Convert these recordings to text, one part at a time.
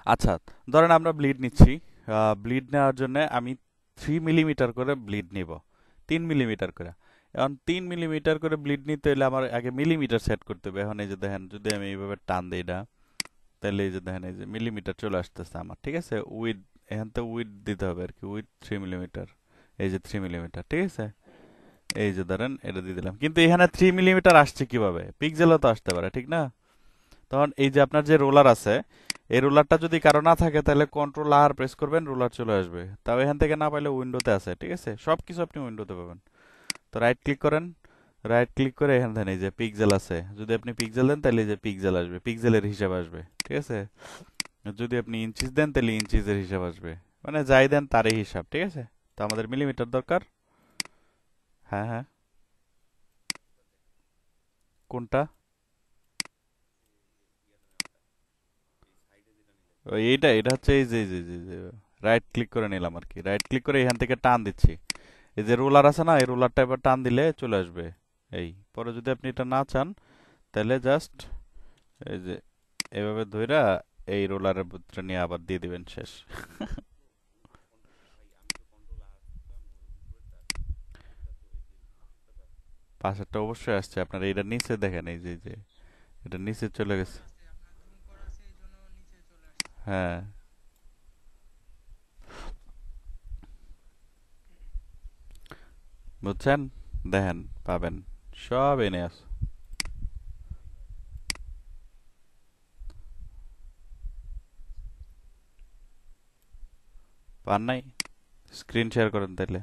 আচ্ছা, ধরেন আমরা ব্লিড নিচ্ছি। ব্লিড নেওয়ার জন্য আমি 3 মিলিমিটার করে ব্লিড নিব, 3 মিলিমিটার করে। এখন 3 মিলিমিটার করে ব্লিড নিতে হলে আমার আগে মিলিমিটার সেট করতে হবে। এখন এই যে দেখেন, যদি আমি এইভাবে টান দিই না, তাহলে এই যে দেখেন, এই যে মিলিমিটার চলে আসতেছে আমার, ঠিক আছে? উইথ, এখান থেকে উইথ দিতে হবে আর কি, উইথ 3 মিলিমিটার। এই যে 3 মিলিমিটার, ঠিক আছে? এই যে ধরেন এটা দিয়ে দিলাম, কিন্তু এখানে 3 মিলিমিটার আসছে কিভাবে? পিক্সেলও তো আসতে পারে, ঠিক না? তখন এই যে আপনার যে রোলার আছে, এই রোলারটা যদি কারো না থাকে, তাহলে কন্ট্রোল আর প্রেস করবেন, রোলার চলে আসবে। তাও এখান থেকে না পাইলে উইন্ডোতে আছে, ঠিক আছে? সবকিছু আপনি উইন্ডোতে পাবেন। তো রাইট ক্লিক করেন, রাইট ক্লিক করে এখানে দেন এই যে পিক্সেল আছে, যদি আপনি পিক্সেল দেন তাহলে এই যে পিক্সেল আসবে, পিক্সেলের হিসাব আসবে, ঠিক আছে? যদি আপনি ইঞ্চিস দেন তাহলে ইঞ্চিসের হিসাব আসবে। মানে যাই দেন তারই হিসাব, ঠিক আছে? তো আমাদের মিলিমিটার দরকার। হ্যাঁ, হ্যাঁ। কোনটা? এইটা, এটা হচ্ছে এই যে রাইট ক্লিক করে নিলাম আর কি, রাইট ক্লিক করে এখান থেকে টান দিচ্ছি। এই যে রোলার আছে না, এই রোলারটা এবার টান দিলে চলে আসবে। এই পরে যদি আপনি এটা না চান, তাহলে জাস্ট এই যে এভাবে ধইরা এই রোলারের ভিতরে নিয়ে আবার দিয়ে দিবেন, শেষ। পাশেরটা অবশ্যই আসছে আপনার, এইটার নিচে দেখেন, এই যে এটা নিচে চলে গেছে। হ্যাঁ, বুঝছেন? দেখেন, পাবেন, সব এনে আছে। পান নাই? স্ক্রিন শেয়ার করেন তাইলে।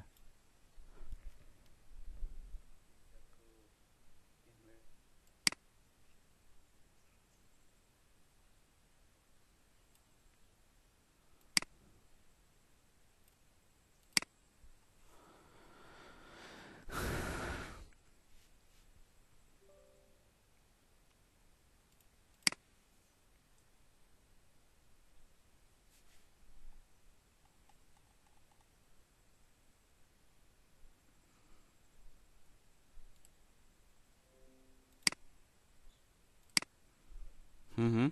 হুম, হুম।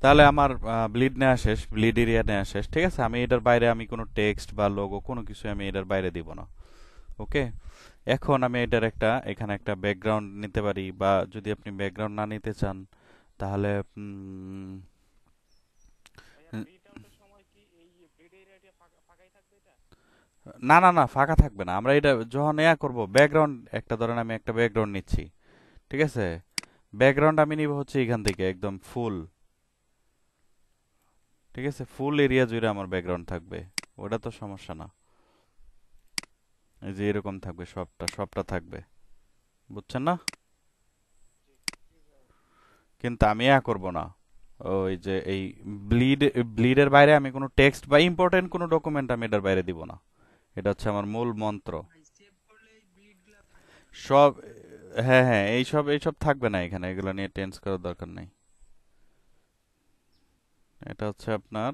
তাহলে আমার ব্লিড নেওয়া শেষ, ব্লিড এরিয়া নেওয়া শেষ, ঠিক আছে? আমি এটার বাইরে আমি কোনো টেক্সট বা লোগো কোনো কিছু আমি এটার বাইরে দিব না। ওকে। এখন আমি এটার একটা, এখানে একটা ব্যাকগ্রাউন্ড নিতে পারি, বা যদি আপনি ব্যাকগ্রাউন্ড না নিতে চান, তাহলে না, না, না, ফাঁকা থাকবে না। আমরা এটা যখন করব, ব্যাকগ্রাউন্ড একটা, ধরেন আমি একটা ব্যাকগ্রাউন্ড নিচ্ছি, ঠিক আছে? ব্যাকগ্রাউন্ড আমি নিব হচ্ছে এখান থেকে একদম ফুল, ঠিক আছে? ফুল এরিয়া জুড়ে আমার ব্যাকগ্রাউন্ড থাকবে, ওটা তো সমস্যা না। এই যে এরকম থাকবে, সবটা সবটা থাকবে, বুঝছেন না? কিন্তু আমি করব না। ওই যে এই ব্লিডের বাইরে আমি কোনো টেক্সট বা ইম্পর্টেন্ট কোনো ডকুমেন্ট আমি এটার বাইরে দিব না। এটা হচ্ছে আমার মূল মন্ত্র। সব, হ্যাঁ, হ্যাঁ, এইসব থাকবে না এখানে, এগুলো নিয়ে টেন্স করার দরকার নেই। এটা হচ্ছে আপনার,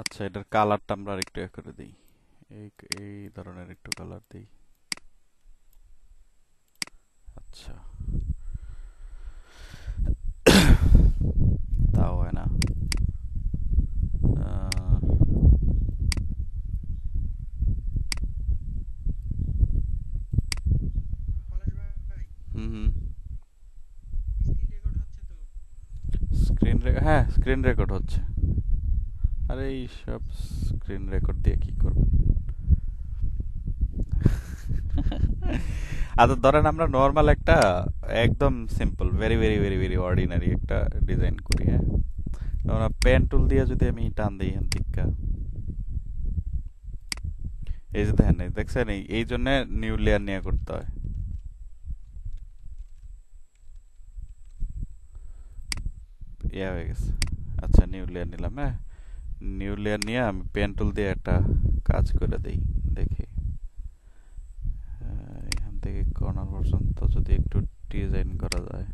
আচ্ছা, এটার কালারটা আমরা আরেকটু করে দিই। এই এই ধরনের একটু কালার দিই। আচ্ছা, তাও হয় না। আহ, হুম, হুম। হ্যাঁ, স্ক্রিন রেকর্ড হচ্ছে। আরে এই সব স্ক্রিন রেকর্ড দিয়ে কি করব? আচ্ছা ধরেন আমরা নর্মাল একটা একদম simple very very very very ordinary একটা ডিজাইন করি, হ্যাঁ। আমরা পেন টুল দিয়ে যদি আমি টান দিই এখান থেকে, এই যে দেখেন, দেখছেন, এই জন্য নিউ লেয়ার নিয়ে করতে হয়। ইয়া হয়ে গেছে। আচ্ছা নিউ লেয়ার নিলাম, হ্যাঁ। নিউ লেয়ার নিয়ে আমি পেন টুল দিয়ে একটা কাজ করে দেই, দেখি এখান থেকে কর্নার পর্যন্ত যদি একটু ডিজাইন করা যায়।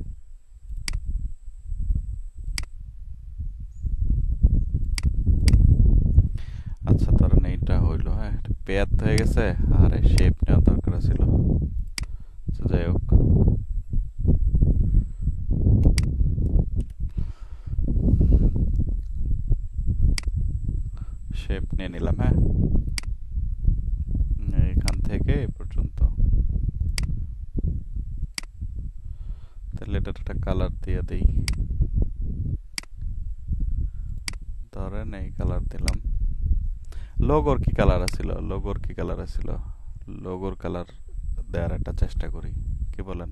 আচ্ছা ধরেন এইটা হইলো, হ্যাঁ, পেয়ার হয়ে গেছে। আরে শেপ নেওয়া দরকার ছিল। আচ্ছা যাই হোক, শেপ নিয়ে নিলাম, হ্যাঁ। এখান থেকে এ পর্যন্ত। তাহলে এটা একটা কালার দিয়ে দিই, ধরেন এই কালার দিলাম। লোগোর কি কালার আছিল, লোগোর কি কালার আছিল, লোগোর কালার দেওয়ার একটা চেষ্টা করি, কি বলেন?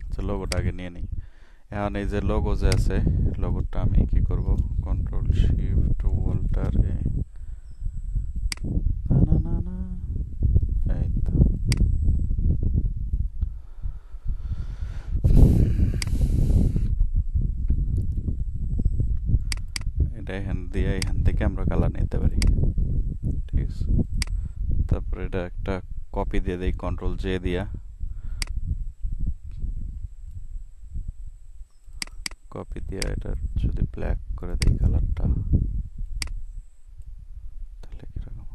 আচ্ছা লোগোটা আগে নিয়ে নিই। এখন এই যে লোগো যে আছে, লোগোটা আমি কি করব, কন্ট্রোল শিফট অল্টার এ, না না না, এই তো এটা এখান দিয়ে, এখান থেকে আমরা কালার নিতে পারি, ঠিক আছে। তারপরে এটা একটা কপি দিয়ে দেই কন্ট্রোল জে দিয়া, কপি দিয়ে এটা যদি ব্ল্যাক করে দেই কালারটা, তাহলে কিরকম?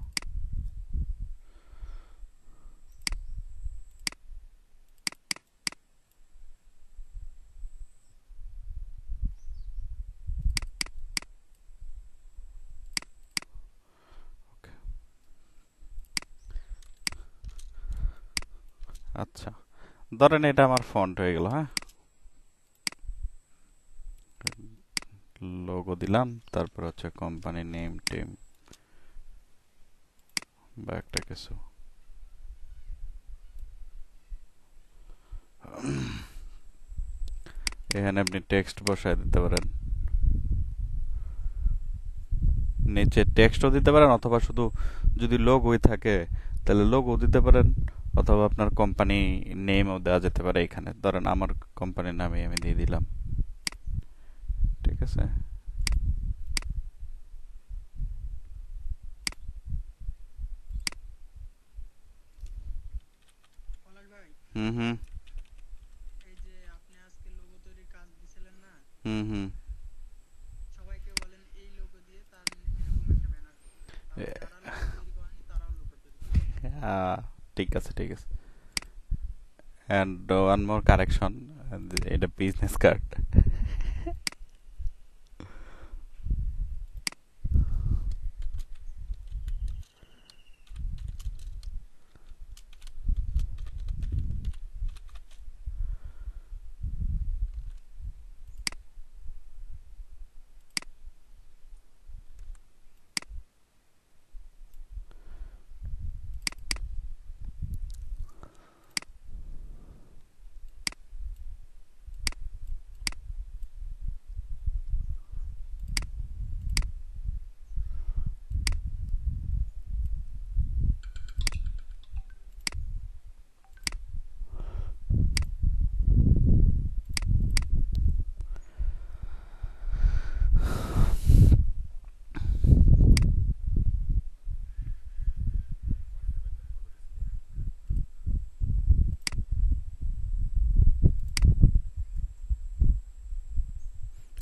আচ্ছা ধরেন এটা আমার ফন্ট হয়ে গেল, হ্যাঁ। লোগো দিলাম, তারপর হচ্ছে কোম্পানি নেম টেম বা একটা কিছু। এখানে আপনি টেক্সট বসায় দিতে পারেন, নিচে টেক্সটও দিতে পারেন, অথবা শুধু যদি লোগোই থাকে তাহলে লোগো দিতে পারেন, অথবা আপনার কোম্পানি নেমও দেওয়া যেতে পারে। এখানে ধরেন আমার কোম্পানির নামে আমি দিয়ে দিলাম, ঠিক আছে। হুম হুম হুম হুম ঠিক আছে ঠিক আছে। অ্যান্ড ওয়ান মোর কারেকশন, এটা বিজনেস কার্ড।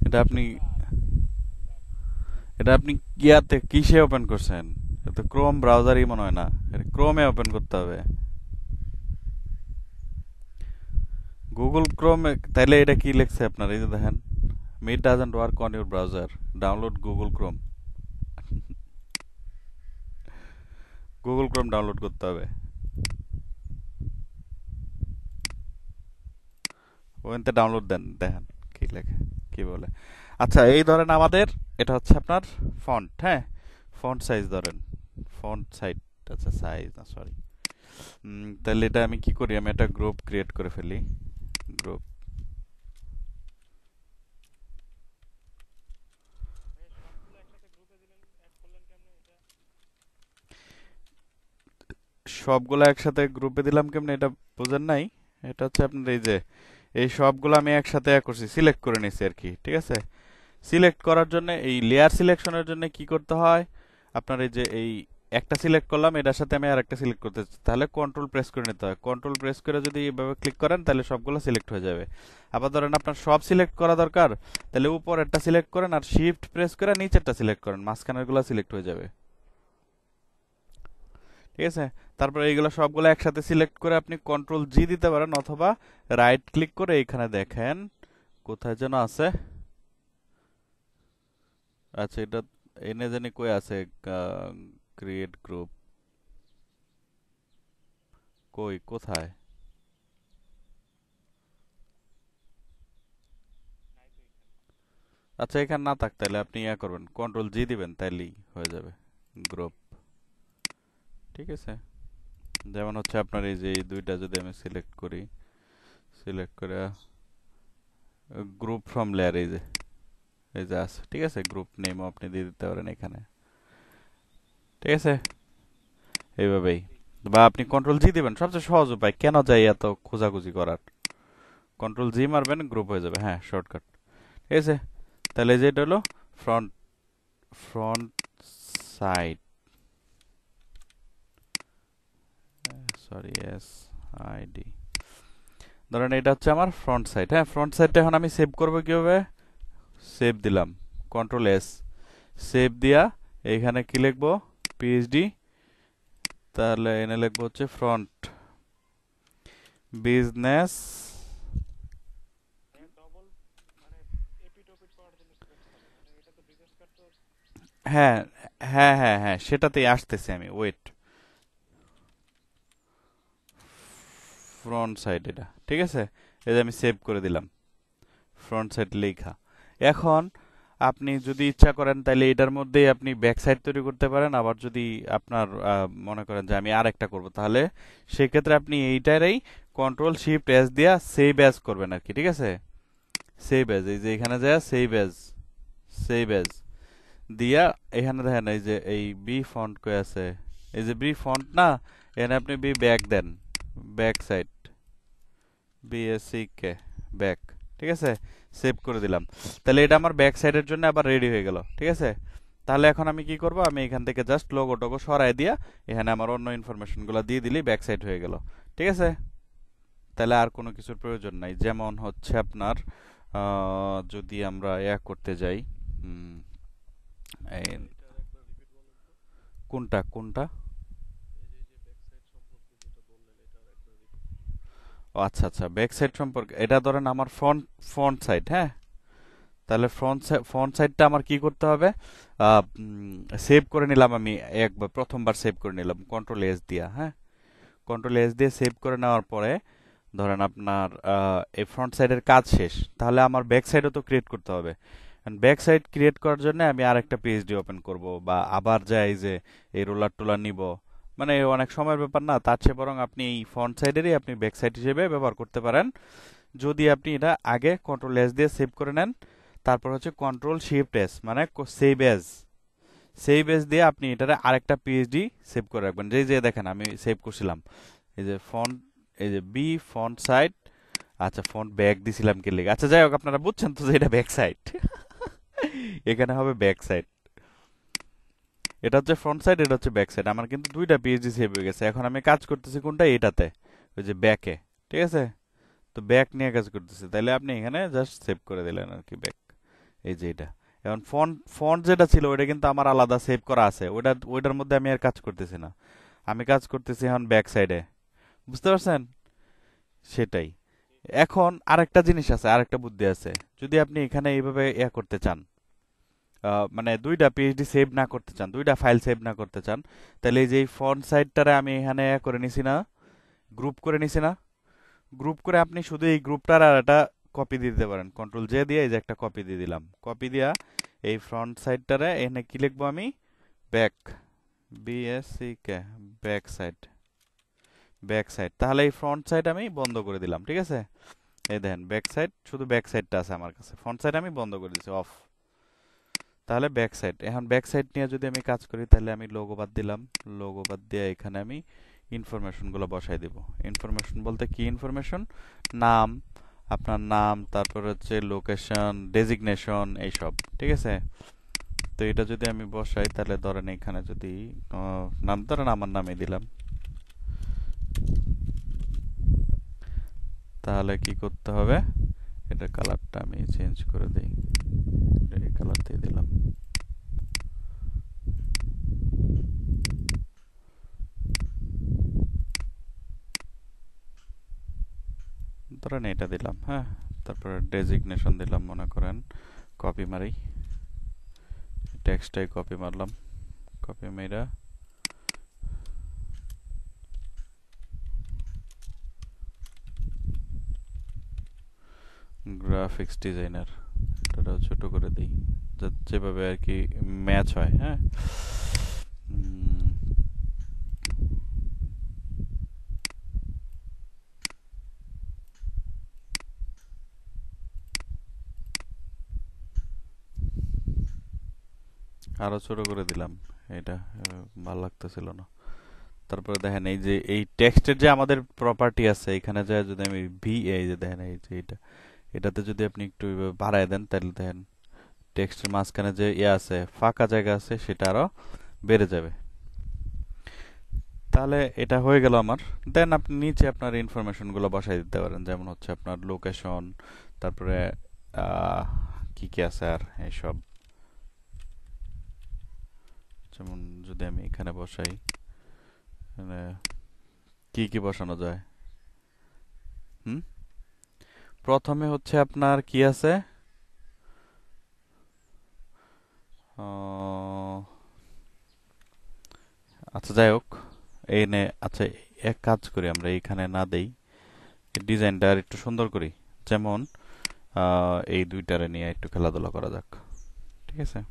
এটা আপনি, এটা আপনি কিয়াতে কিসে ওপেন করছেন? এটা ক্রোম ব্রাউজারই মনে হয় না, এটা ক্রোমে ওপেন করতে হবে, গুগল ক্রোমে। তাইলে এটা কি লিখছে আপনার, এই যে দেখেন, meet doesn't work on your browser, download Google Chrome. Google Chrome download করতে হবে, ওখানতে ডাউনলোড দেন, দেখেন কি লেখে, কি বলে। আচ্ছা এই ধরেন আমাদের এটা হচ্ছে আপনার ফন্ট, হ্যাঁ। ফন্ট সাইজ ধরেন, ফন্ট সাইজ, আচ্ছা সাইজ না সরি, তাহলে এটা আমি কি করি, আমি একটা গ্রুপ ক্রিয়েট করে ফেলি। গ্রুপ সবগুলো একসাথে গ্রুপে দিলাম কেমনে, এটা বুঝেন নাই? এটা হচ্ছে আপনার এই যে এই সবগুলো আমি একসাথে করছি, সিলেক্ট করে নিছি আর কি, ঠিক আছে? সিলেক্ট করার জন্য এই লেয়ার সিলেকশনের জন্য কি করতে হয়, আপনার এই যে এই একটা সিলেক্ট করলাম, এটার সাথে আমি আরেকটা সিলেক্ট করতে চাই, তাহলে কন্ট্রোল প্রেস করে নিতে হয়। কন্ট্রোল প্রেস করে যদি এইভাবে ক্লিক করেন তাহলে সবগুলো সিলেক্ট হয়ে যাবে। আবার ধরেন আপনার সব সিলেক্ট করা দরকার, তাহলে উপরেরটা সিলেক্ট করেন আর শিফট প্রেস করে নিচেরটা সিলেক্ট করেন, মাঝখানেরগুলো সিলেক্ট হয়ে যাবে, ঠিক আছে? তারপরে এইগুলো সবগুলো একসাথে সিলেক্ট করে আপনি কন্ট্রোল জি দিতে পারেন, অথবা রাইট ক্লিক করে এখানে দেখেন কোথায় যেন আছে, আচ্ছা এটা এনে জানি কই আছে, ক্রিয়েট গ্রুপ কই কোথায়, আচ্ছা এখানে না থাক তাহলে আপনি ইয়া করবেন, কন্ট্রোল জি দিবেন, তাইলেই হয়ে যাবে গ্রুপ, ঠিক আছে? যেমন হচ্ছে আপনার এই যে এই দুইটা যদি আমি সিলেক্ট করি, সিলেক্ট করে গ্রুপ ফ্রম লেয়ার, এই যে আছে, ঠিক আছে? গ্রুপ নেমও আপনি দিয়ে দিতে পারেন এখানে, ঠিক আছে? এইভাবেই, বা আপনি কন্ট্রোল জি দিবেন, সবচেয়ে সহজ উপায়, কেন যাই এত খোঁজাখুঁজি করার, কন্ট্রোল জি মারবেন, গ্রুপ হয়ে যাবে, হ্যাঁ শর্টকাট, ঠিক আছে? তাহলে এই যে এটা হলো front front side, sorry S ID, ধরেন এটা হচ্ছে আমার ফ্রন্ট সাইড, হ্যাঁ ফ্রন্ট সাইডটা এখন আমি সেভ করবো কিভাবে, সেভ দিলাম, কন্ট্রোল এস, সেভ দিয়া এইখানে কি লিখবো, পিএইচডি, তাহলে এনে লিখবো হচ্ছে ফ্রন্ট বিজনেস, হ্যাঁ হ্যাঁ হ্যাঁ হ্যাঁ সেটাতেই আসতেছি আমি, ওয়েট, ফ্রন্ট সাইড এটা, ঠিক আছে? এই যে আমি সেভ করে দিলাম, ফ্রন্ট সাইড লেখা। এখন আপনি যদি ইচ্ছা করেন তাহলে এটার মধ্যেই আপনি ব্যাক সাইড তৈরি করতে পারেন, আবার যদি আপনার মনে করেন যে আমি আরেকটা করব, তাহলে সেক্ষেত্রে আপনি এইটারই কন্ট্রোল শিফট এস দিয়া সেভ অ্যাজ করবেন আর কি, ঠিক আছে? সেভ অ্যাজ, এই যে এখানে যায় সেভ অ্যাজ, সেভ অ্যাজ দিয়া এখানে দেখেন এই যে এই বি ফন্ট কই আছে, এই যে বি ফন্ট না, এখানে আপনি বি ব্যাক দেন, ব্যাক সাইড, বিএসসি কে ব্যাক, ঠিক আছে? সেভ করে দিলাম, তাহলে এটা আমার ব্যাক সাইডের জন্য আবার রেডি হয়ে গেল, ঠিক আছে? তাহলে এখন আমি কি করব, আমি এখান থেকে জাস্ট লোগো টোগো সরাই দিয়া এখানে আমার অন্য ইনফরমেশনগুলো দিয়ে দিলেই ব্যাক সাইড হয়ে গেল, ঠিক আছে? তাহলে আর কোনো কিছুর প্রয়োজন নাই। যেমন হচ্ছে আপনার যদি আমরা করতে যাই, হুম, এই কোনটা কোনটা, ও আচ্ছা আচ্ছা, ব্যাক সাইড সম্পর্কে, এটা ধরেন আমার ফ্রন্ট ফ্রন্ট সাইড, হ্যাঁ? তাহলে ফ্রন্ট সাইডটা আমার কি করতে হবে, সেভ করে নিলাম আমি, একবার প্রথমবার সেভ করে নিলাম কন্ট্রোল এস দিয়া, হ্যাঁ? কন্ট্রোল এস দিয়ে সেভ করে নেওয়ার পরে ধরেন আপনার এই ফ্রন্ট সাইডের কাজ শেষ, তাহলে আমার ব্যাক সাইডও তো ক্রিয়েট করতে হবে। ব্যাক সাইড ক্রিয়েট করার জন্য আমি আরেকটা পিএইচডি ওপেন করব, বা আবার যাই যে এই রোলার টোলার নিব, মানে অনেক সময়ের ব্যাপার না, তার চেয়ে বরং আপনি এই ফ্রন্ট সাইডেরই আপনি ব্যাক সাইড হিসেবে ব্যবহার করতে পারেন, যদি আপনি এটা আগে কন্ট্রোল এস দিয়ে সেভ করে নেন, তারপর হচ্ছে কন্ট্রোল শিফট এস মানে সেভ এজ, সেভ এজ দিয়ে আপনি এটারে আরেকটা পিএইচডি সেভ করে রাখবেন, যে দেখেন আমি সেভ করছিলাম, এই যে ফন্ট, এই যে বি ফন্ট সাইড, আচ্ছা ফন্ট ব্যাক দিছিলাম কি লিখে, আচ্ছা যাই হোক আপনারা বুঝছেন তো যে এটা ব্যাক সাইড এখানে হবে ব্যাক সাইড, এটা হচ্ছে ফ্রন্ট সাইড, এটা হচ্ছে ব্যাক সাইড, আমার কিন্তু দুইটা পিএইচডি সেভ হয়ে গেছে। এখন আমি কাজ করতেছি কোনটা, এটাতে, ওই যে ব্যাকে, ঠিক আছে? তো ব্যাক নিয়ে কাজ করতেছি, তাইলে আপনি এখানে জাস্ট সেভ করে দিলেন আর কি ব্যাক, এই যে এটা। এখন ফন্ট ফন্ট যেটা ছিল ওটা কিন্তু আমার আলাদা সেভ করা আছে, ওইটার মধ্যে আমি আর কাজ করতেছি না, আমি কাজ করতেছি এখন ব্যাক সাইডে, বুঝতে পারছেন? সেটাই। এখন আরেকটা জিনিস আছে, আরেকটা বুদ্ধি আছে, যদি আপনি এখানে এইভাবে করতে চান, মানে দুইটা পিএইচডি সেভ না করতে চান, দুইটা ফাইল সেভ না করতে চান, তাহলে এই যে ফন্ট সাইডটারে আমি এখানে করে নিছি না, গ্রুপ করে নিছি না, গ্রুপ করে আপনি শুধু এই গ্রুপটার আর একটা কপি দিয়ে দিতে পারেন, কন্ট্রোল জে দিয়ে এই যে একটা কপি দিয়ে দিলাম, কপি দিয়া এই ফ্রন্ট সাইডটারে এখানে কি লিখবো আমি, ব্যাক, বিএসসি কে ব্যাক সাইড, ব্যাক সাইড, তাহলে এই ফ্রন্ট সাইড আমি বন্ধ করে দিলাম, ঠিক আছে? এই দেখেন ব্যাক সাইড, শুধু ব্যাক সাইডটা আছে আমার কাছে, ফ্রন্ট সাইড আমি বন্ধ করে দিয়েছি, অফ। তাহলে ব্যাক সাইড, এখন ব্যাক সাইড নিয়ে যদি আমি কাজ করি তাহলে আমি লোগো বাদ দিলাম, লোগো বাদ দিয়ে এখানে আমি ইনফরমেশনগুলো বসাই দিব। ইনফরমেশন বলতে কি ইনফরমেশন? নাম, আপনার নাম, তারপর হচ্ছে লোকেশন, ডেজিগনেশন, এইসব, ঠিক আছে? তো এটা যদি আমি বসাই তাহলে ধরেন এখানে যদি নাম, ধরেন আমার নামে দিলাম, তাহলে কি করতে হবে? এটা কালারটা আমি চেঞ্জ করে দিই, এই কালার দিয়ে দিলাম। ধরেন এটা দিলাম, হ্যাঁ। তারপরে ডেজিগনেশন দিলাম, মনে করেন কপি মারি, টেক্সটটাই কপি মারলাম, কপি মেরা গ্রাফিক্স ডিজাইনার, এটা ছোট করে দিই যেভাবে আর কি ম্যাচ হয়, হ্যাঁ। আরো ছোট করে দিলাম, এটা ভালো লাগতেছিল না। তারপরে দেখেন এই যে এই টেক্সটের যে আমাদের প্রপার্টি আছে, এখানে যা যদি আমি এই যে দেখেন এই যে এটাতে যদি আপনি একটু বাড়ায় দেন তাহলে দেখেন টেক্সটের মাঝখানে যে আছে ফাঁকা জায়গা আছে সেটা আরো বেড়ে যাবে। তাহলে এটা হয়ে গেল আমার। দেন আপনি নিচে আপনার ইনফরমেশনগুলো বসাই দিতে পারেন, যেমন হচ্ছে আপনার লোকেশন, তারপরে কি কি আছে আর এইসব। যেমন যদি আমি এখানে বসাই, মানে কি কি বসানো যায়? প্রথমে হচ্ছে আপনার কি আছে, আচ্ছা যাই হোক, আচ্ছা এক কাজ করি, আমরা এইখানে না দেই, ডিজাইনটা আর একটু সুন্দর করি। যেমন এই দুইটারে নিয়ে একটু খেলাধুলা করা যাক, ঠিক আছে?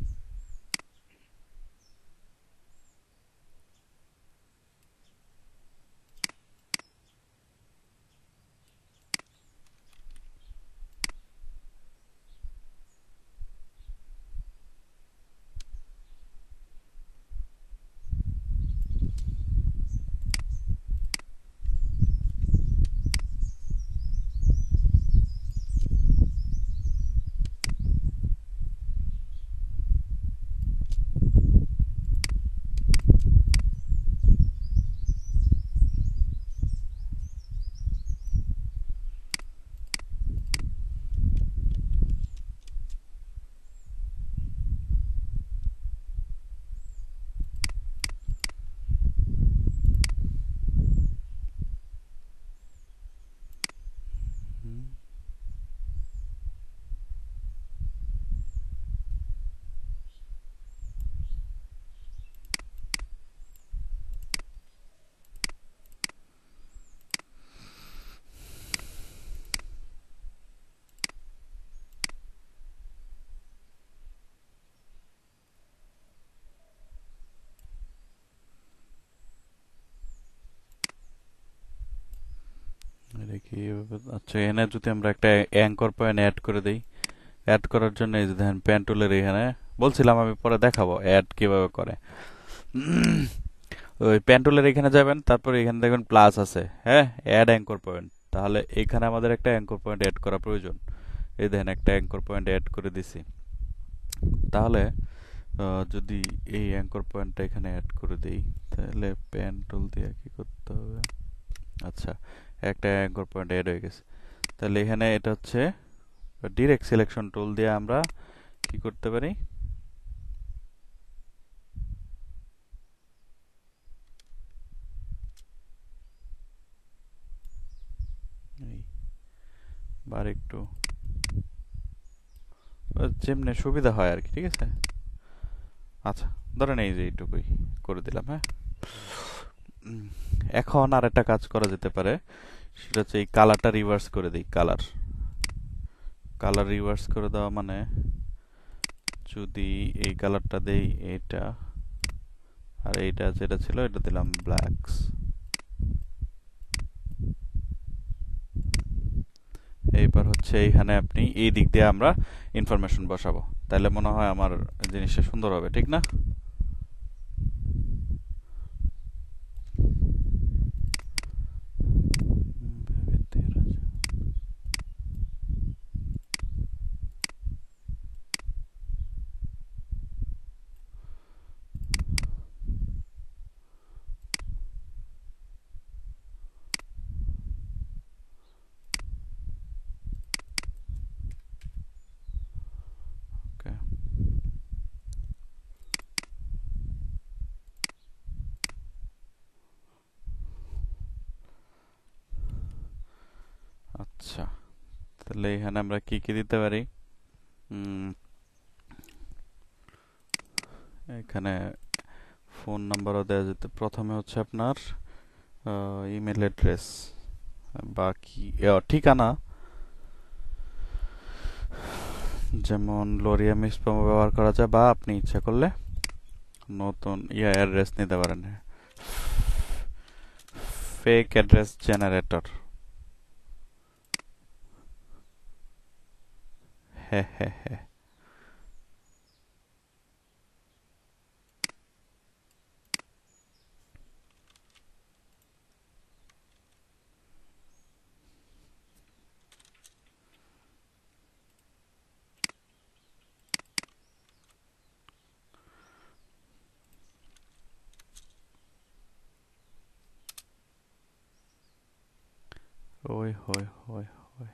হুম। এটা কি আচ্ছা, এখানে যদি আমরা একটা অ্যাঙ্কর পয়েন্ট অ্যাড করে দেই, অ্যাড করার জন্য এই যে দেখেন পেন টুলের এখানে বলছিলাম, আমি পরে দেখাবো অ্যাড কিভাবে করে। ওই পেন টুলের এখানে যাবেন, তারপর এখানে দেখবেন প্লাস আছে, হ্যাঁ, অ্যাড অ্যাঙ্কর পয়েন্ট। তাহলে এখানে আমাদের একটা অ্যাঙ্কর পয়েন্ট অ্যাড করা প্রয়োজন। এই দেখেন একটা অ্যাঙ্কর পয়েন্ট অ্যাড করে দিছি। তাহলে যদি এই অ্যাঙ্কর পয়েন্টটা এখানে অ্যাড করে দেই, তাহলে পেন টুল দিয়ে কি করতে হবে? আচ্ছা, একটা অ্যাঙ্কর পয়েন্ট অ্যাড হয়ে গেছে। তাহলে এখানে এটা হচ্ছে ডিরেক্ট সিলেকশন টুল দিয়ে আমরা কি করতে পারি? এই বার একটু যেমনি সুবিধা হয় আর কি, ঠিক আছে? আচ্ছা, ধরেন এই যে এইটুকুই করে দিলাম, হ্যাঁ। এখন আর একটা কাজ করা যেতে পারে, সেটা হচ্ছে এই কালারটা রিভার্স করে দিই। কালার রিভার্স করে দেওয়া মানে যদি এই কালারটা দেই এটা, আর এইটা যেটা ছিল এটা দিলাম ব্ল্যাকস, এইবার হচ্ছে এইখানে আপনি এই দিক দিয়ে আমরা ইনফরমেশন বসাবো, তাহলে মনে হয় আমার জিনিসটা সুন্দর হবে, ঠিক না? ওকে, আচ্ছা, তাহলে এখানে আমরা কি কি দিতে পারি? এখানে ফোন নাম্বারও দেওয়া যেতে, প্রথমে হচ্ছে আপনার ইমেল অ্যাড্রেস বা কি ঠিকানা, যেমন লোরিয়া মিসপ্রোমো ব্যবহার করা যায়, বা আপনি ইচ্ছা করলে নতুন অ্যাড্রেস নিতে পারেন, ফেক অ্যাড্রেস জেনারেটর। হ্যাঁ হ্যাঁ হ্যাঁ, ওই হয় হয় হয়।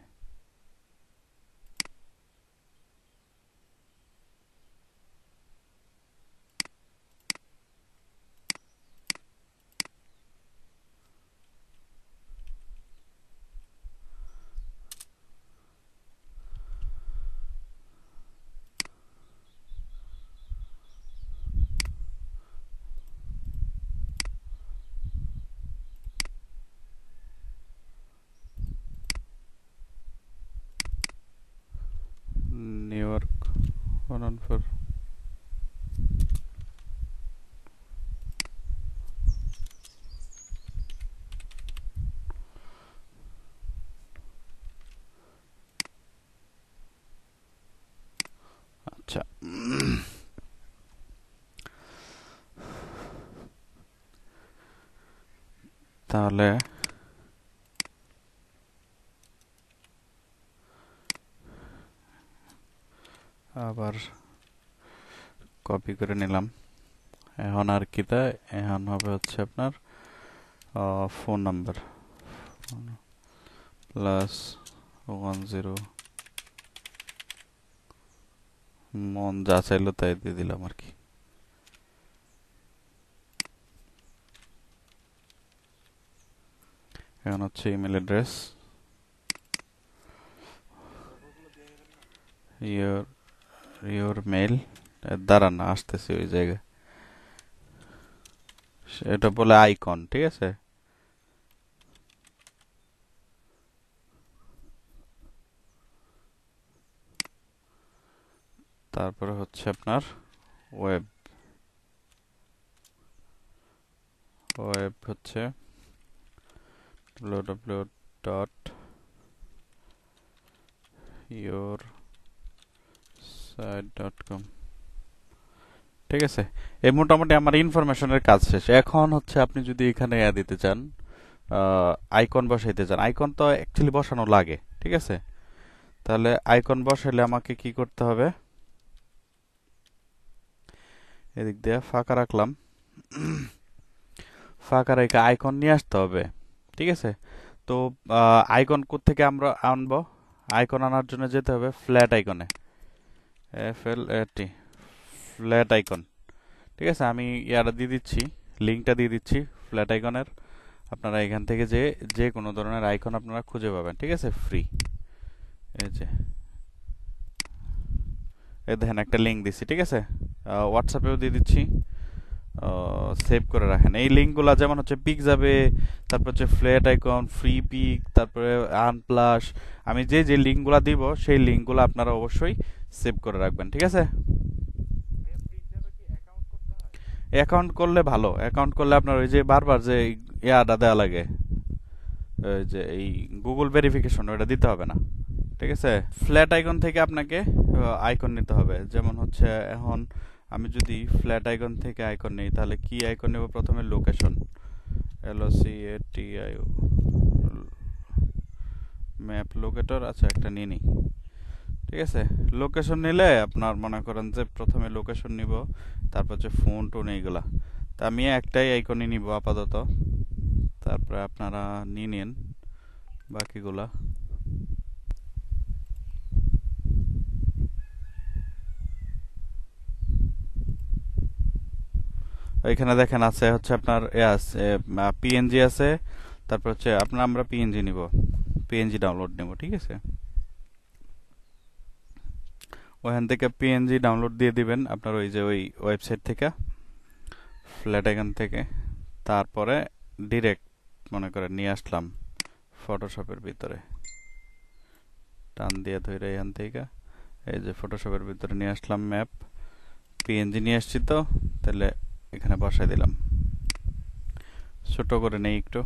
New York 114। আচ্ছা, তাহলে আবার কপি করে নিলাম। এখন আর কি, তা এখন হবে হচ্ছে আপনার ফোন নাম্বার +10, মন যা চাইলো তাই দিয়ে দিলাম আর কি। এখন হচ্ছে email address, your your mail, দাঁড়ান না, আসতেছি ওই জায়গায়। এটা বলে আইকন, ঠিক আছে? তারপরে হচ্ছে আপনার ওয়েব, ওয়েব হচ্ছে www.yoursite.com, ঠিক আছে? এই মোটামুটি আমার ইনফরমেশনের কাজ শেষ। এখন হচ্ছে আপনি যদি এখানে দিতে চান, আইকন বসাইতে চান, আইকন তো অ্যাকচুয়ালি বসানো লাগে, ঠিক আছে? তাহলে আইকন বসাইলে আমাকে কি করতে হবে? এদিক দিয়ে ফাঁকা রাখলাম, ফাঁকা রেখে আইকন নিয়ে আসতে হবে, ঠিক আছে? তো আইকন কোত্থেকে আমরা আনবো? আইকন আনার জন্য যেতে হবে ফ্ল্যাট আইকনে, FLAT, ফ্ল্যাট আইকন, ঠিক আছে? আমি ইয়াটা দিয়ে দিচ্ছি, লিঙ্কটা দিয়ে দিচ্ছি ফ্ল্যাট আইকনের। আপনারা এখান থেকে যে যে কোনো ধরনের আইকন আপনারা খুঁজে পাবেন, ঠিক আছে? ফ্রি। এই যে এই দেখেন একটা লিঙ্ক দিচ্ছি, ঠিক আছে? হোয়াটসঅ্যাপেও দিয়ে দিচ্ছি, সেভ করে রাখেন এই লিঙ্কগুলো, যেমন হচ্ছে পিক যাবে, তারপর হচ্ছে ফ্ল্যাট আইকন, ফ্রি পিক, তারপরে আনপ্লাস, আমি যে যে লিঙ্কগুলো দিব সেই লিঙ্কগুলো আপনারা অবশ্যই সেভ করে রাখবেন, ঠিক আছে? অ্যাকাউন্ট করলে ভালো, অ্যাকাউন্ট করলে আপনার ওই যে বারবার যে ইয়াটা দেওয়া লাগে, ওই যে এই গুগল ভেরিফিকেশন, ওটা দিতে হবে না। ঠিক আছে। ফ্ল্যাট আইকন থেকে আপনাকে আইকন নিতে হবে। যেমন হচ্ছে এখন আমি যদি ফ্ল্যাট আইকন থেকে আইকন নিই তাহলে কি আইকন নেব? প্রথমে লোকেশন, LOCATIO, ম্যাপ লোকেটর। আচ্ছা, একটা নিয়ে নিই। ঠিক আছে, লোকেশন নিলে আপনার মনে করেন যে প্রথমে লোকেশন নিব, তারপর হচ্ছে ফোন টোন এইগুলা। তা আমি একটাই আইকনই নিব আপাতত, তারপরে আপনারা নিয়ে নিন বাকিগুলা। এখানে দেখেন আছে হচ্ছে আপনার আছে পিএনজি আছে, তারপর হচ্ছে আমরা পিএনজি নিব, পিএনজি ডাউনলোড নেব। ঠিক আছে, ওখান থেকে পিএনজি ডাউনলোড দিয়ে দিবেন আপনার ওই যে ওই ওয়েবসাইট থেকে, ফ্ল্যাট আইকন থেকে। তারপরে ডিরেক্ট মনে করে নিয়ে আসলাম ফটোশপের ভিতরে, টান দিয়ে ধরে এখান থেকে এই যে ফটোশপের ভিতরে নিয়ে আসলাম ম্যাপ, পিএনজি নিয়ে আসছি। তো তাহলে এখানে বসাই দিলাম, ছোট করে নেই একটু।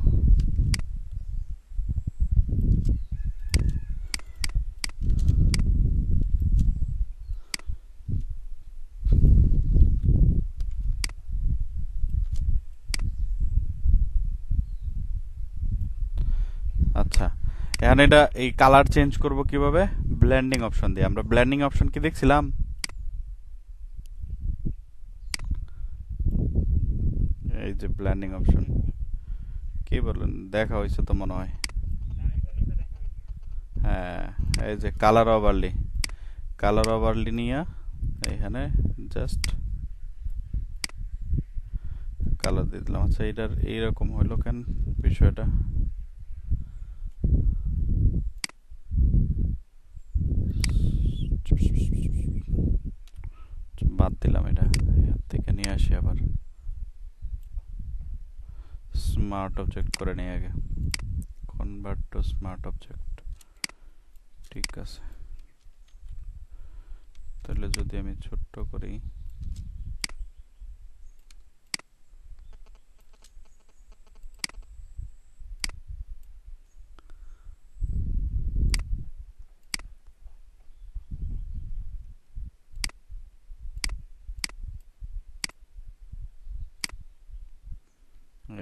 আচ্ছা, এখন এটা এই কালার চেঞ্জ করব কিভাবে? ব্লেন্ডিং অপশন দিয়ে। আমরা ব্লেন্ডিং অপশন কি দেখছিলাম? এই যে ব্লেন্ডিং অপশন, কি বলেন, দেখা হয়েছে তো মনে হয়। হ্যাঁ, এই যে কালার ওভারলি, কালার ওভারলি নিয়ে এখানে জাস্ট কালার দিয়ে দিলাম। আচ্ছা, এটার এইরকম হইলো কেন বিষয়টা? বাদ দিলাম এটা, এর থেকে নিয়ে আসি আবার স্মার্ট অবজেক্ট করে নিই আগে, কনভার্ট টু স্মার্ট অবজেক্ট। ঠিক আছে, তাহলে যদি আমি ছোট্ট করি,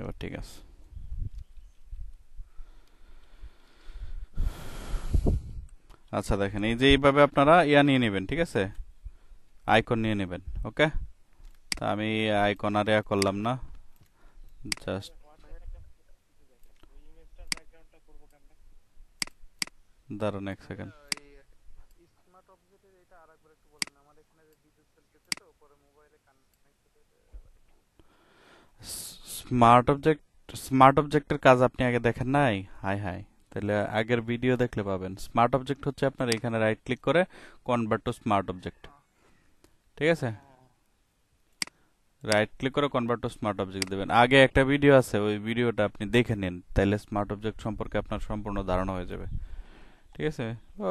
এবার ঠিক আছে। আচ্ছা দেখেন, এই যে এইভাবে আপনারা নিয়ে নেবেন। ঠিক আছে, আইকন নিয়ে নেবেন। ওকে, তা আমি আইকন আর করলাম না, জাস্ট দাঁড়ান এক সেকেন্ড। স্মার্ট অবজেক্টের কাজ আপনি আগে দেখেন নাই? হাই হাই, তাহলে আগের ভিডিও দেখলে পাবেন। স্মার্ট অবজেক্ট হচ্ছে আপনার এখানে রাইট ক্লিক করে কনভার্ট টু স্মার্ট অবজেক্ট। ঠিক আছে, রাইট ক্লিক করে কনভার্ট টু স্মার্ট অবজেক্ট দেবেন। আগে একটা ভিডিও আছে, ওই ভিডিওটা আপনি দেখে নিন, তাহলে স্মার্ট অবজেক্ট সম্পর্কে আপনার সম্পূর্ণ ধারণা হয়ে যাবে। ঠিক আছে, ও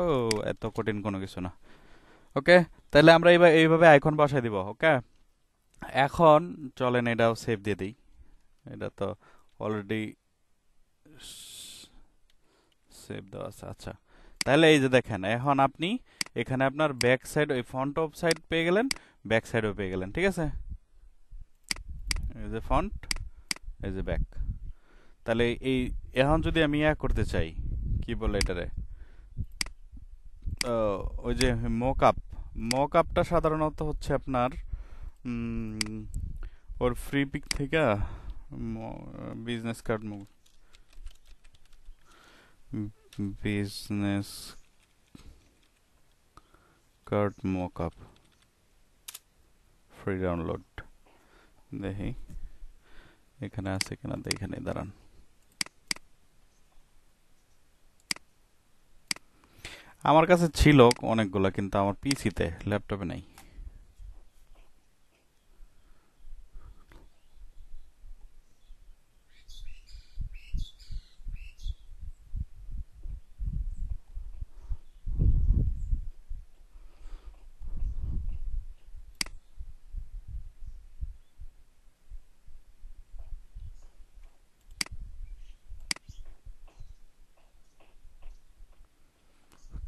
এত কঠিন কোনো কিছু না। ওকে, তাহলে আমরা এইভাবে আইকন বসাই দিব। ওকে, এখন চলেন এটাও সেভ দিয়ে দিই। এটা তো অলরেডি সেভ দেওয়া আছে। আচ্ছা, তাহলে এই যে দেখেন, এখন আপনি এখানে আপনার ব্যাক সাইড, ওই ফ্রন্ট অফ সাইড পেয়ে গেলেন, ব্যাক সাইডও পেয়ে গেলেন। ঠিক আছে, এই যে ফ্রন্ট, এই যে ব্যাক। তাহলে এই এখন যদি আমি করতে চাই, কি বলে এটারে, ওই যে মক আপটা সাধারণত হচ্ছে আপনার ওর ফ্রি পিক থেকে business card, business card mock up free download দেখি এখানে আছে কিনা, এখানে দাঁড়ান। আমার কাছে ছিল অনেকগুলা, কিন্তু আমার পিসিতে, ল্যাপটপে নাই।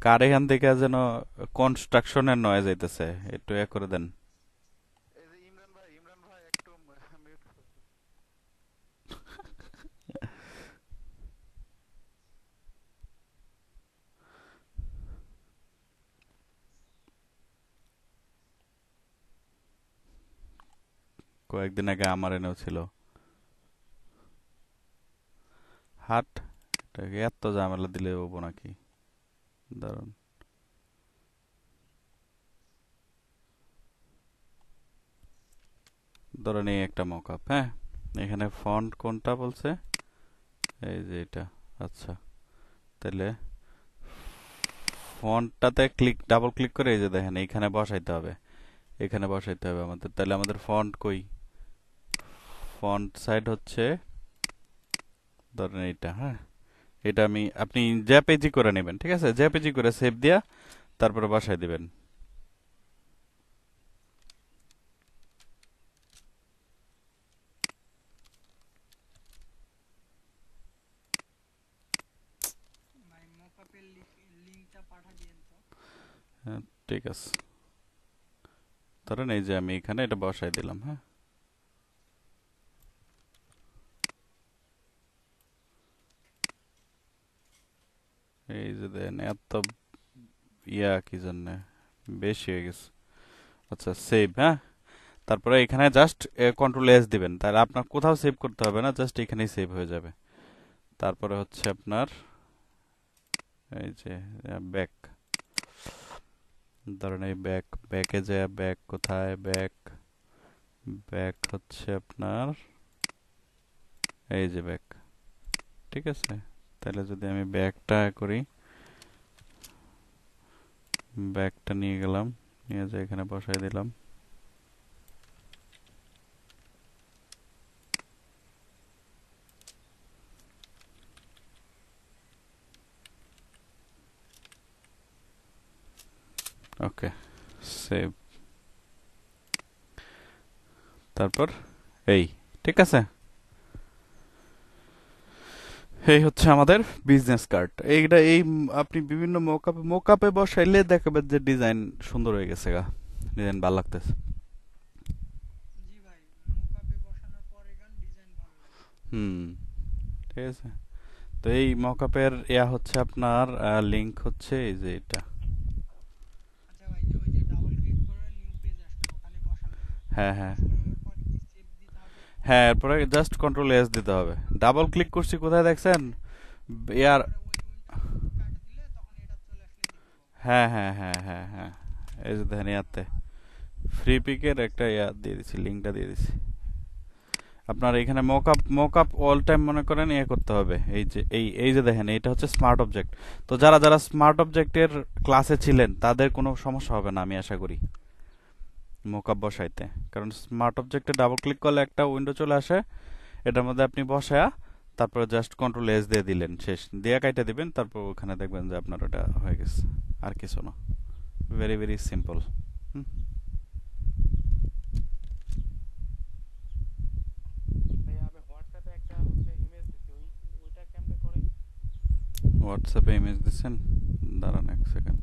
কার এখান থেকে যেন কনস্ট্রাকশনের নয়েজ আইতেছে, একটু এ করে দেন। কয়েকদিন আগে আমার এনেও ছিল। হাট, এটাকে এত ঝামেলা দিলে হবো নাকি? দারুন। ধরেন এই একটা মকআপ, হ্যাঁ, এখানে ফন্ট কোনটা বলছে? এই যে এটা। আচ্ছা, তাহলে ফন্টটাতে ডাবল ক্লিক করে এই যে দেখেন এইখানে বসাইতে হবে, এখানে বসাইতে হবে আমাদের। তাহলে আমাদের ফন্ট কই? ফন্ট সাইড হচ্ছে ধরেন এইটা, হ্যাঁ, এটা আপনি জেপিজি করে নেবেন, ঠিক আছে? জেপিজি করে সেভ দিয়া তারপরে বসাই দিবেন। হ্যাঁ, ঠিক আছে। ধরেন এই যে আমি এখানে এটা বসাই দিলাম, হ্যাঁ। এই যে দেন এত কি জন্য বেশি হয়ে গেছে। আচ্ছা, সেভ, হ্যাঁ। তারপরে এখানে জাস্ট কন্ট্রোল এস দিবেন, তাহলে আপনার কোথাও সেভ করতে হবে না, জাস্ট এখানেই সেভ হয়ে যাবে। তারপরে হচ্ছে আপনার এই যে ব্যাক, ধরেন এই ব্যাকে যে ব্যাক কোথায়, ব্যাক, ব্যাক হচ্ছে আপনার এই যে ব্যাক, ঠিক আছে? তাহলে যদি আমি ব্যাকটা করি, ব্যাকটা নিয়ে গেলাম, নিয়ে যে এখানে বসাই দিলাম। ওকে, সেভ। তারপর এই, ঠিক আছে? এই হচ্ছে আমাদের বিজনেস কার্ড। এইটা আপনি বিভিন্ন মোকআপে বসাইলে দেখাবেন যে ডিজাইন সুন্দর হয়ে গেছে গা, ডিজাইন ভালো লাগতেছে। হুম, ঠিক আছে। তো এই মকআপের হচ্ছে আপনার লিংক হচ্ছে এই যে এটা। হ্যাঁ, হ্যাঁ, হ্যাঁ, এরপরে জাস্ট কন্ট্রোল এস দিতে হবে। ডাবল ক্লিক করছি কোথায় দেখছেন? ইয়ার, হ্যাঁ, হ্যাঁ, হ্যাঁ, হ্যাঁ, হ্যাঁ, এই যে দেখেন ইয়াতে ফ্রি পিকের একটা দিয়ে দিছি, লিঙ্কটা দিয়ে দিছি। আপনার এখানে মকআপ অল টাইম মনে করেন করতে হবে। এই যে এই যে দেখেন এটা হচ্ছে স্মার্ট অবজেক্ট। তো যারা যারা স্মার্ট অবজেক্টের ক্লাসে ছিলেন তাদের কোনো সমস্যা হবে না আমি আশা করি মকআপ বসাইতে, কারণ স্মার্ট অবজেক্টে ডাবল ক্লিক করলে একটা উইন্ডো চলে আসে, এটার মধ্যে আপনি বসায়া তারপরে জাস্ট কন্ট্রোল এস দিয়ে দিলেন, শেষ দিয়ে কাইটা দিবেন, তারপর ওখানে দেখবেন যে আপনার ওটা হয়ে গেছে। আর কিছু না, ভেরি ভেরি সিম্পল। হোয়াটসঅ্যাপে ইমেজ দিচ্ছেন, দাঁড়ান এক সেকেন্ড।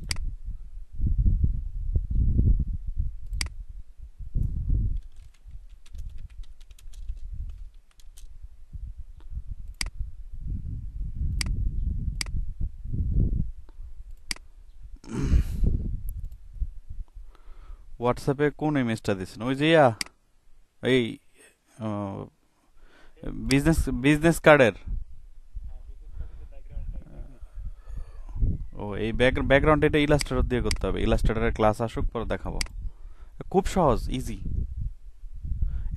হোয়াটসঅ্যাপে কোন ইমেজটা দিচ্ছেন? ওই যে এই বিজনেস বিজনেস কার্ডের। ও এই ব্যাকগ্রাউন্ড এটা ইলাস্ট্রেটর দিয়ে করতে হবে, ইলাস্ট্রেটরের ক্লাস আসুক পরে দেখাবো। খুব সহজ, ইজি।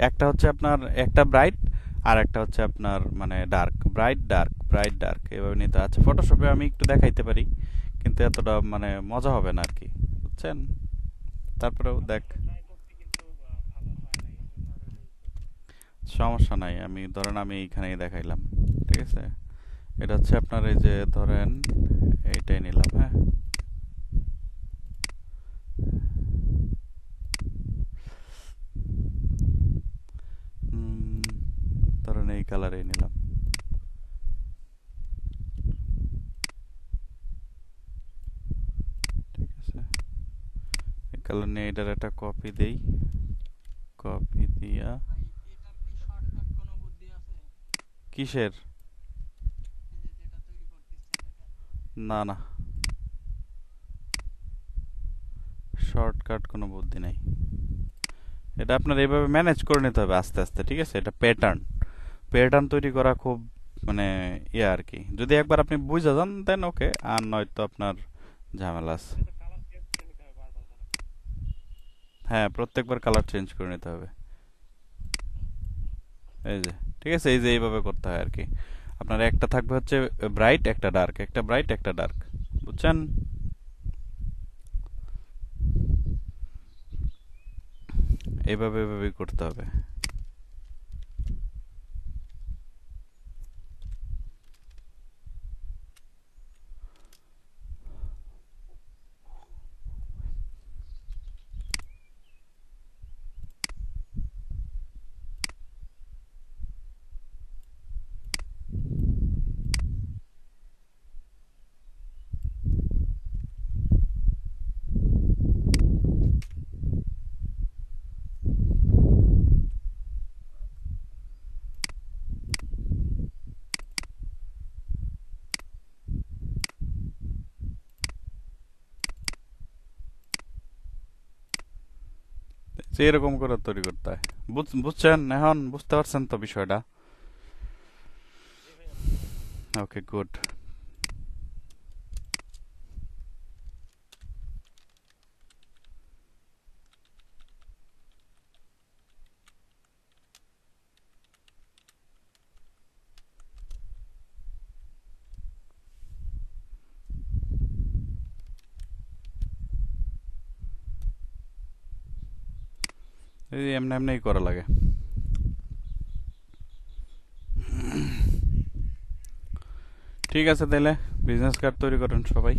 একটা হচ্ছে আপনার একটা ব্রাইট, আর একটা হচ্ছে আপনার মানে dark, bright dark, bright dark, এভাবে নিতে। আচ্ছা, ফটোশপে আমি একটু দেখাইতে পারি, কিন্তু এতটা মানে মজা হবে না আর কি, বুঝছেন? তারপরেও দেখ, সমস্যা নাই, আমি ধরেন আমি এইখানেই দেখাইলাম, ঠিক আছে? এটা হচ্ছে আপনার এই যে ধরেন এইটাই নিলাম, হ্যাঁ। উম, ধরেন এই কালারেই নিলাম। কালার নিয়ে এটার একটা কপি দেই, কপি দিয়া কিসের? না না, শর্টকাট কোনো বুদ্ধি নাই। এটা আপনার এইভাবে ম্যানেজ করে নিতে হবে আস্তে আস্তে, ঠিক আছে? এটা প্যাটার্ন, প্যাটার্ন তৈরি করা খুব মানে ইয়ে আর কি। যদি একবার আপনি বুঝে যান দেন ওকে, আর নয়তো আপনার ঝামেলা আছে। হ্যাঁ, প্রত্যেকবার কালার চেঞ্জ করে নিতে হবে। এই যে, ঠিক আছে, এই যে এইভাবে করতে হয় আর কি। আপনার একটা থাকবে হচ্ছে ব্রাইট, একটা ডার্ক, একটা ব্রাইট, একটা ডার্ক, বুঝছেন? এইভাবে এইভাবেই করতে হবে। যে এরকম করে তৈরি করতে হয়। বুঝছেন? এখন বুঝতে পারছেন তো বিষয়টা? ওকে, গুড। এই এমনি এমনিই করা লাগে। ঠিক আছে, তাহলে বিজনেস কার্ড তৈরি করেন সবাই।